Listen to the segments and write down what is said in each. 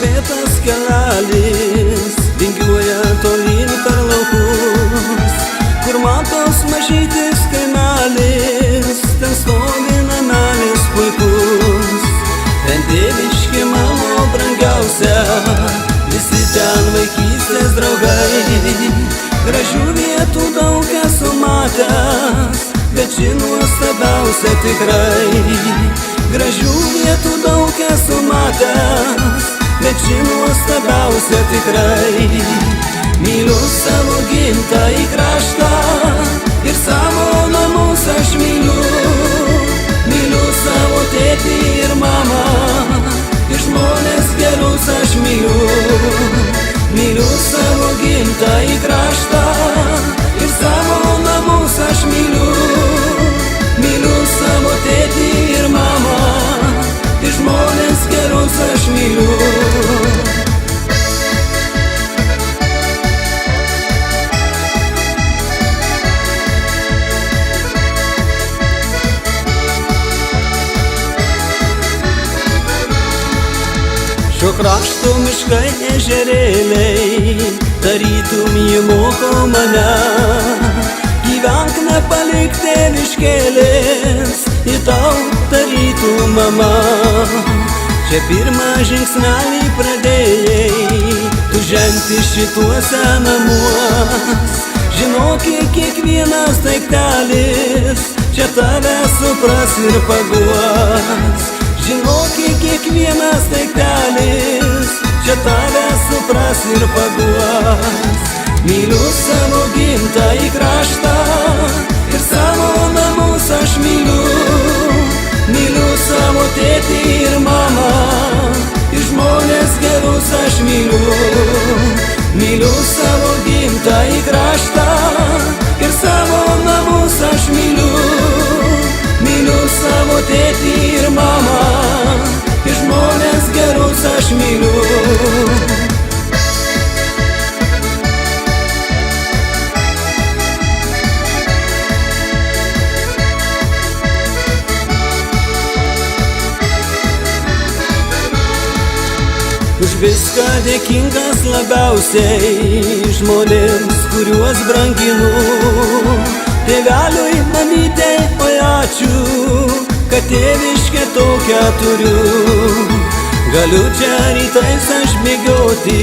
iškvėtas kelelis vingiuoja tolyn per laukus, kur matos mažytis kaimelis, ten stovi namelis puikus. Ten tėviškė mano brangiausia, visi ten vaikystės draugai. Gražių vietų daug esu matęs, bet ši nuostabiausia tikrai. Gražių vietų daug esu matęs, bet ši nuostabiausia tikrai. Myliu savo gimtąjį kraštą ir savo namus aš myliu. Myliu savo tėtį ir mamą, ir žmonės gerus aš myliu. Myliu savo gimtąjį kraštą ir savo namus aš myliu. Myliu savo tėtį ir mamą, ir žmonės gerus aš myliu. Šio krašto miškai ežerėliai, tarytum jį moko mane. Gyvenk nepalik tėviškėlės, į tau tarytum mama. Čia pirmą žingsnelį pradėjai, tu žengti šituose namuos. Žinokit, kiekvienas daiktelis čia tave supras ir paguos. Žinokit, kiekvienas daiktelis čia tave supras ir paguos. Myliu savo gimtąjį kraštą ir savo namus aš myliu. Myliu savo tėtį ir mamą, ir žmonės gerus aš myliu. Myliu savo gimtąjį kraštą ir savo namus aš myliu. Myliu savo tėtį ir mamą, ir žmonės gerus aš myliu. Už viską dėkingas labiausiai žmonėms, kuriuos branginu. Tėveliui, mamytei, oi ačiū, kad tėviškę tokią turiu. Galiu čia rytais aš bėgioti,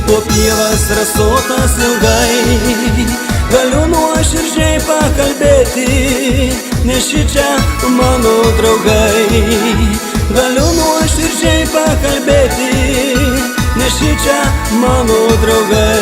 po pievas rasotas ilgai. Galiu nuoširdžiai pakalbėti, nes šičia mano draugai. Galiu nuoširdžiai pakalbėti, nes šičia mano draugai.